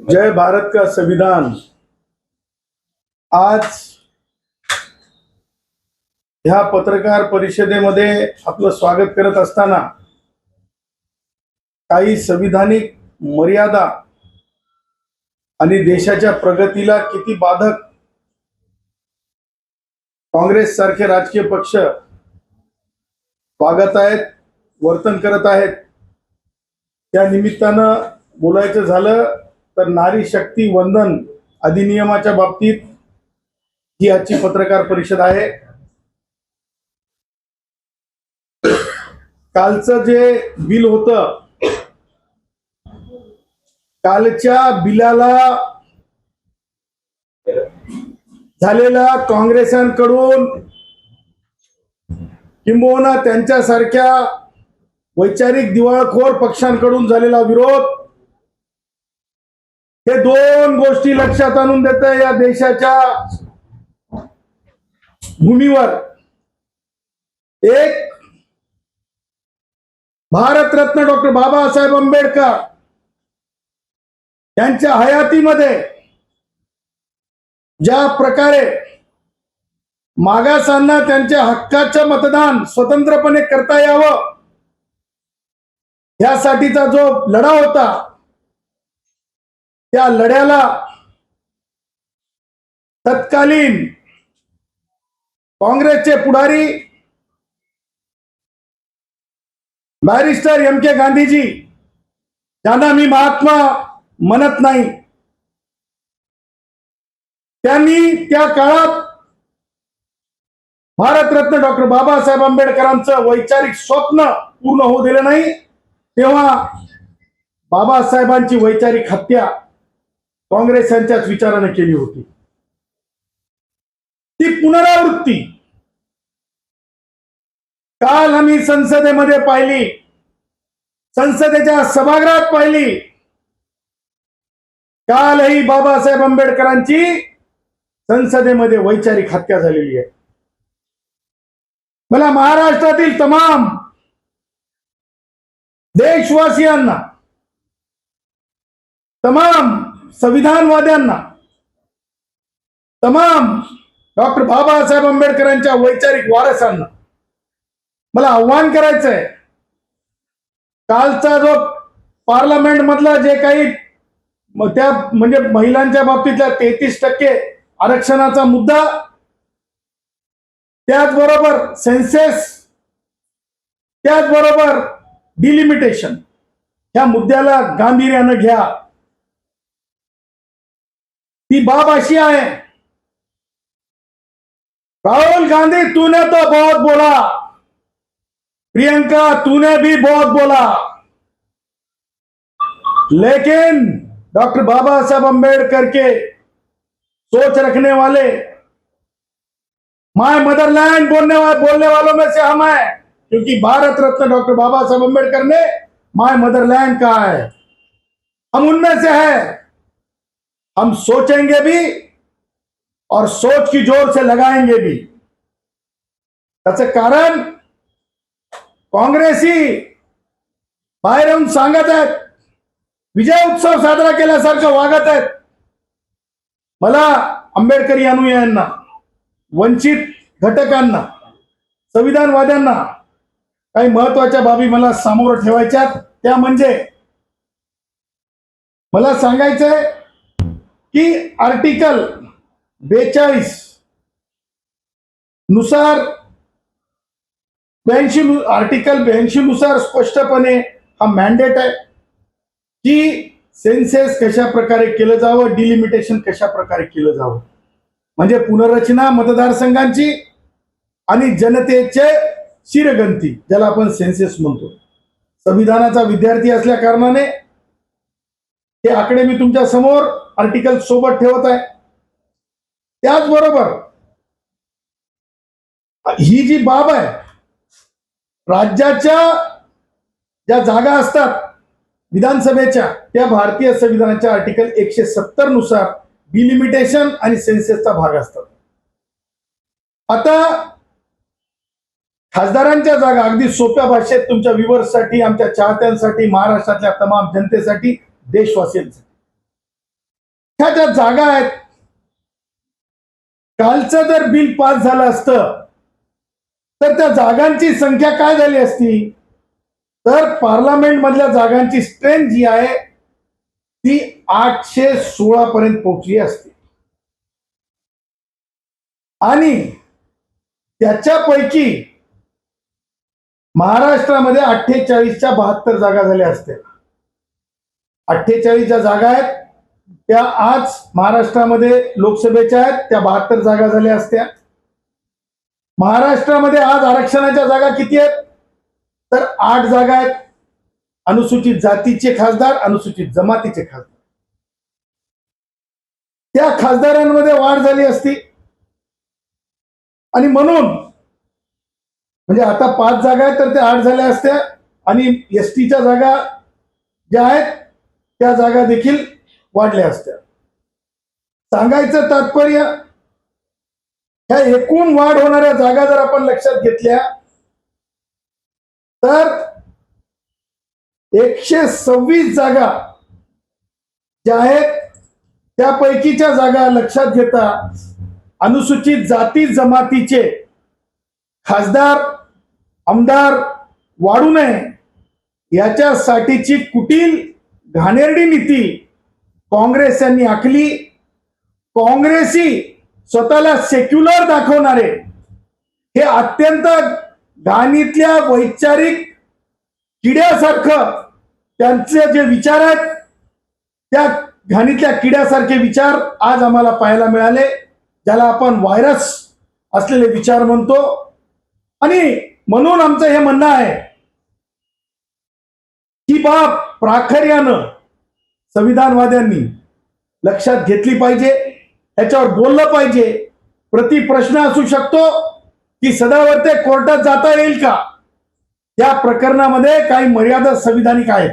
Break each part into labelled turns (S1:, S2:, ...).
S1: जय भारत का संविधान आज ह्या पत्रकार परिषदेमध्ये आपलं स्वागत करत असताना काही संविधानिक मर्यादा आणि देशाच्या प्रगतीला किती बाधक काँग्रेस सारखे राजकीय पक्ष वागत आहेत, वर्तन करत आहेत, त्या निमित्तानं बोलायचं झालं तर नारी शक्ती वंदन अधिनियमाच्या बाबतीत ही आजची पत्रकार परिषद आहे। कालचं जे बिल होतं, कालच्या बिलाला झालेला काँग्रेसांकडून किंबहुना त्यांच्यासारख्या वैचारिक दिवाळखोर पक्षांकडून झालेला विरोध, हे दोन गोष्टी लक्षात आणून देतं या देशाच्या भूमीवर एक भारतरत्न डॉक्टर बाबासाहेब आंबेडकर यांच्या हयातीमध्ये ज्या प्रकारे मागासांना त्यांच्या हक्काचं मतदान स्वतंत्रपणे करता यावं यासाठीचा जो लढा होता, त्या लढ्याला तत्कालीन काँग्रेसचे पुढारी बॅरिस्टर एम.के. गांधीजी, ज्यांना मी महात्मा म्हणत नाही, त्यांनी त्या काळात भारतरत्न डॉक्टर बाबासाहेब आंबेडकरांचं वैचारिक स्वप्न पूर्ण होऊ दिलं नाही, तेव्हा बाबासाहेबांची वैचारिक हत्या काँग्रेसांच्याच विचाराने केली होती। ती पुनरावृत्ती काल आम्ही संसदेमध्ये पाहिली, संसदेच्या सभागृहात पाहिली। कालही बाबासाहेब आंबेडकरांची संसदेमध्ये वैचारिक हत्या झालेली आहे। मला महाराष्ट्रातील तमाम देशवासियांना, तमाम संविधानवाद्यांना, तमाम डॉक्टर बाबासाहेब आंबेडकरांच्या वैचारिक वारसांना मला आव्हान करायचंय, कालचा जो पार्लमेंट मधला जे काही त्या म्हणजे महिलांच्या बाबतीतल्या 33% आरक्षणाचा मुद्दा, त्याचबरोबर सेन्सेस, त्याचबरोबर डिलिमिटेशन, ह्या मुद्द्याला गांभीर्यानं घ्या। ती बाब अशी आहे, राहुल गांधी तूने तो बहुत बोला, प्रियंका तूने भी बहुत बोला, लेकिन डॉक्टर बाबा साहब अम्बेडकर के सोच रखने वाले, माय मदरलैंड बोलने वालों में से हम हैं, क्योंकि भारत रत्न डॉक्टर बाबा साहब अम्बेडकर ने माय मदरलैंड कहा है, हम उनमें से हैं। हम सोचेंगे भी और सोच की जोर से लगाएंगे भी। त्याचं कारण काँग्रेसी बाहेर येऊन सांगत आहेत, विजय उत्सव साजरा केल्यासारखं वागत आहेत। मला आंबेडकरी अनुयायांना, वंचित घटकांना, संविधानवाद्यांना काही महत्वाच्या बाबी मला समोर ठेवायच्या, त्या म्हणजे मला सांगायचंय की आर्टिकल 42 नुसार, आर्टिकल 82 नुसार स्पष्टपणे हा मॅन्डेट आहे की सेन्सेस कशा प्रकारे केलं जावं, डिलिमिटेशन कशा प्रकारे केलं जावं, म्हणजे पुनर्रचना मतदारसंघांची आणि जनतेचे शिरगंती, ज्याला आपण सेन्सेस म्हणतो। संविधानाचा विद्यार्थी असल्या कारणाने हे आकडे मी तुमच्या समोर आर्टिकल सोबत ठेवत आहे। त्याचबरोबर ही जी बाब आहे, राज्याच्या ज्या जागा असतात विधानसभेच्या, त्या भारतीय संविधानाच्या आर्टिकल 170 नुसार डिलिमिटेशन आणि सेन्सेसचा भाग असतात। आता खासदारांच्या जागा अगदी सोप्या भाषेत तुमच्या व्ह्यूअर्ससाठी, आमच्या चाहत्यांसाठी, महाराष्ट्रातल्या तमाम जनतेसाठी, देशवासियांसाठी, ह्या ज्या जागा आहेत, कालचं जर बिल पास झालं असतं तर त्या जागांची संख्या काय झाली असती, तर पार्लमेंट मधल्या जागांची स्ट्रेंथ जी आहे ती 816 पर्यंत पोहोचली असते. आणि त्याच्यापैकी महाराष्ट्रामध्ये 48च्या 72 जागा झाल्या असत्या. 48 ज्या जागा आहेत त्या आज महाराष्ट्रामध्ये लोकसभेच्या आहेत, त्या 72 जागा झाल्या असत्या. महाराष्ट्रामध्ये आज आरक्षणाच्या जागा किती आहेत, तर 8 जागा आहेत. अनुसूचित जातीचे खासदार, अनुसूचित जमातीचे खासदार, त्या खासदारांमध्ये वाढ झाली असती. आणि म्हणून म्हणजे आता 5 जागा आहेत तर त्या 8 झाल्या असत्या. आणि एसटीच्या जागा ज्या आहेत त्या जागा देखील वाढल्या असत्या. सांगायचं तात्पर्य, ह्या एकूण वाढ होणाऱ्या जागा जर आपण लक्षात घेतल्या तर 126 जागा ज्या आहेत त्यापैकीच्या जागा लक्षात घेता अनुसूचित जाती जमातीचे खासदार आमदार वाढू नये याच्यासाठीची कुटील घाणेरडी नीती काँग्रेस यांनी आखली. काँग्रेसी स्वतःला सेक्युलर दाखवणारे हे अत्यंत घाणीतल्या वैचारिक किड्यासारखं त्यांचे जे विचार आहेत त्या घाणीतल्या किड्यासारखे विचार आज आम्हाला पाहायला मिळाले, ज्याला आपण व्हायरस असलेले विचार म्हणतो. आणि म्हणून आमचं हे म्हणणं आहे की प्राखर्यानं संविधानवाद्यांनी लक्षात घेतली पाहिजे, त्याच्यावर बोललं पाहिजे. प्रति प्रश्न असू शकतो की सदावर्ते कोर्टात जाता येईल का, या प्रकरणामध्ये काही मर्यादा संविधानिक आहेत.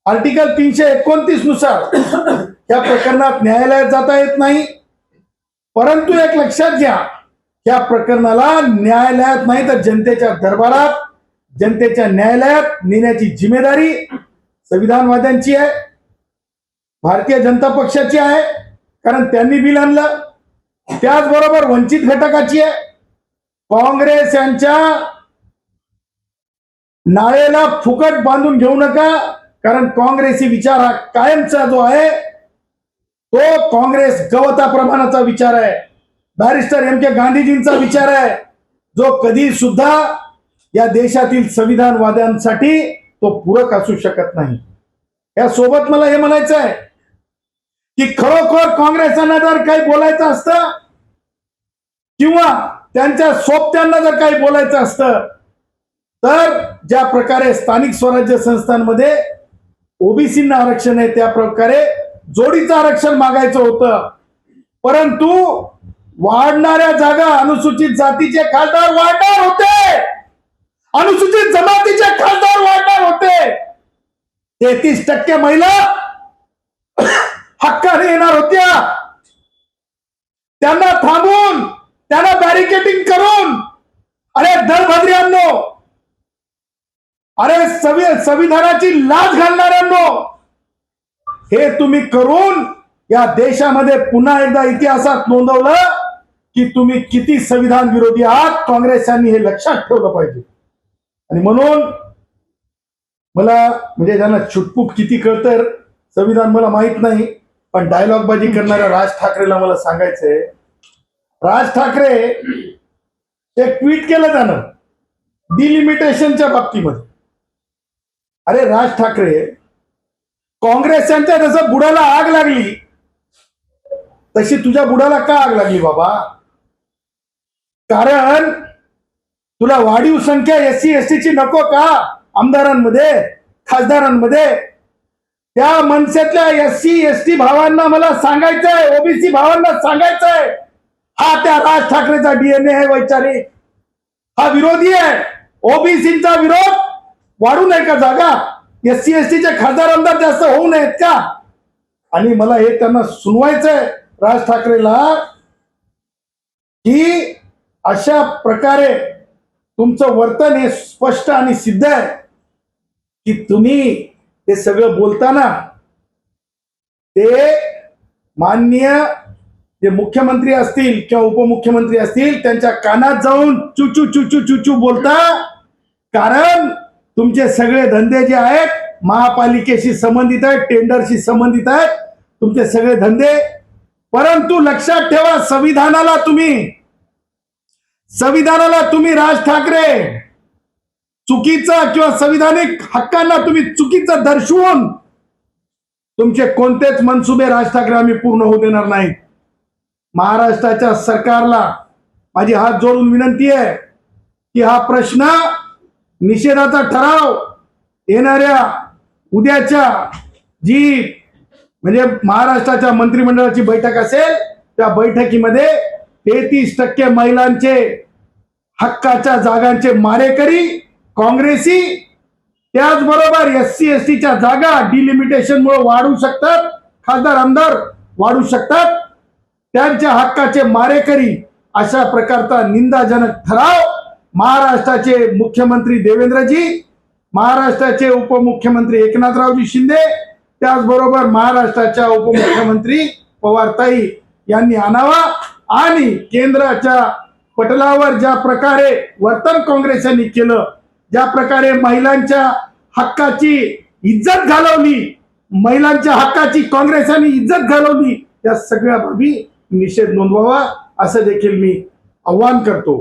S1: आर्टिकल 329 नुसार या प्रकरणात न्यायालयात जाता येत नाही. परंतु एक लक्षात घ्या, या प्रकरणाला न्यायालयात नाही तर जनतेच्या दरबारात, जनतेच्या न्यायालयात नेण्याची जिम्मेदारी संविधानवाद्यांची आहे, भारतीय जनता पक्षाची आहे, कारण त्यांनी बिल आणलं. त्याचबरोबर वंचित घटकाची आहे. काँग्रेस यांच्या नाळेला फुकट बांधून घेऊ नका, कारण काँग्रेसी विचार हा कायमचा जो आहे तो काँग्रेस गवताप्रमाणाचा विचार आहे. बॅरिस्टर एम के गांधीजींचा विचार आहे, जो कधी सुद्धा या देशातील संविधानवाद्यांसाठी तो पूरक असू शकत नाही. या सोबत मला हे म्हणायचं आहे की खरोखर काँग्रेसांना जर काही बोलायचं असतं किंवा त्यांच्या सोबत्यांना जर काही बोलायचं असतं तर ज्या प्रकारे स्थानिक स्वराज्य संस्थांमध्ये ओबीसींना आरक्षण आहे त्या प्रकारे जोडीचं आरक्षण मागायचं होतं. परंतु वाढणाऱ्या जागा अनुसूचित जातीचे खासदार वाढणार होते, अनुसूचित जमातीचे खासदार वाढणार होते. 33% महिला हक्काने येणार होत्या. त्यांना थांबून, त्यांना बॅरिकेडिंग करून, अरे दलभद्र्यांनो, अरे संविधानाची लाज घालणाऱ्यांनो, हे तुम्ही करून या देशामध्ये पुन्हा एकदा इतिहासात नोंदवलं की तुम्ही किती संविधान विरोधी आहात. काँग्रेसांनी हे लक्षात ठेवलं पाहिजे. आणि म्हणून मला म्हणजे त्यांना छुटपूट किती कळतं संविधान मला माहित नाही, पण डायलॉग बाजी करणाऱ्या राज ठाकरेला मला सांगायचंय, राज ठाकरे एक ट्विट केलं त्यानं डिलिमिटेशनच्या बाबतीमध्ये. अरे राज ठाकरे, काँग्रेसांच्या जसं बुडाला आग लागली तशी तुझ्या बुडाला का आग लागली बाबा? कारण तुला वाढीव संख्या एससी एसटीची नको का आमदारांमध्ये, खासदारांमध्ये? त्या मनसेतल्या एससी एसटी भावांना मला सांगायचंय, ओबीसी भावांना सांगायचंय, हा त्या राज ठाकरेचा डीएनए आहे वैचारिक, हा विरोधी आहे. ओबीसीचा विरोध वाढू नये का जागा? एससी एसटीचे खासदार आमदार जास्त होऊ नयेत का? आणि मला हे त्यांना सुनवायचंय राज ठाकरेला की अशा प्रकारे तुमचं वर्तन हे स्पष्ट आणि सिद्ध आहे की तुम्ही ते सगळं बोलताना ते माननीय जे मुख्यमंत्री असतील किंवा उपमुख्यमंत्री असतील त्यांच्या कानात जाऊन चुचू चुचू चुचू बोलता, कारण तुमचे सगळे धंदे जे आहेत महापालिकेशी संबंधित आहेत, टेंडरशी संबंधित आहेत तुमचे सगळे धंदे. परंतु लक्षात ठेवा, संविधानाला तुम्ही राज ठाकरे चुकीचा किंवा संविधानिक हक्कांना तुम्ही चुकीचं दर्शवून तुमचे कोणतेच मनसुबे राज ठाकरे आम्ही पूर्ण होऊ देणार नाहीत. महाराष्ट्राच्या सरकारला माझी हात जोडून विनंती आहे की हा प्रश्न निषेधाचा ठराव येणाऱ्या उद्याच्या जी म्हणजे महाराष्ट्राच्या मंत्रिमंडळाची बैठक असेल त्या बैठकीमध्ये 33% महिलांचे हक्काच्या जागांचे मारेकरी काँग्रेसी, त्याचबरोबर SC STच्या जागा डिलिमिटेशन मुळे वाढू शकतात, खासदार आमदार वाढू शकतात, त्यांच्या हक्काचे मारेकरी अशा प्रकारचा निंदाजनक ठराव महाराष्ट्राचे मुख्यमंत्री देवेंद्रजी, महाराष्ट्राचे उपमुख्यमंत्री एकनाथरावजी शिंदे, त्याचबरोबर महाराष्ट्राच्या उपमुख्यमंत्री पवारताई यांनी आणावा आणि केंद्राच्या पटलावर ज्या प्रकारे वर्तन काँग्रेस यांनी केलं, ज्या प्रकारे महिलांच्या हक्काची इज्जत घालवली, महिलांच्या हक्काची काँग्रेसांनी इज्जत घालवली, या सगळ्या बाबी निषेध नोंदवावा असं देखील मी आव्हान करतो.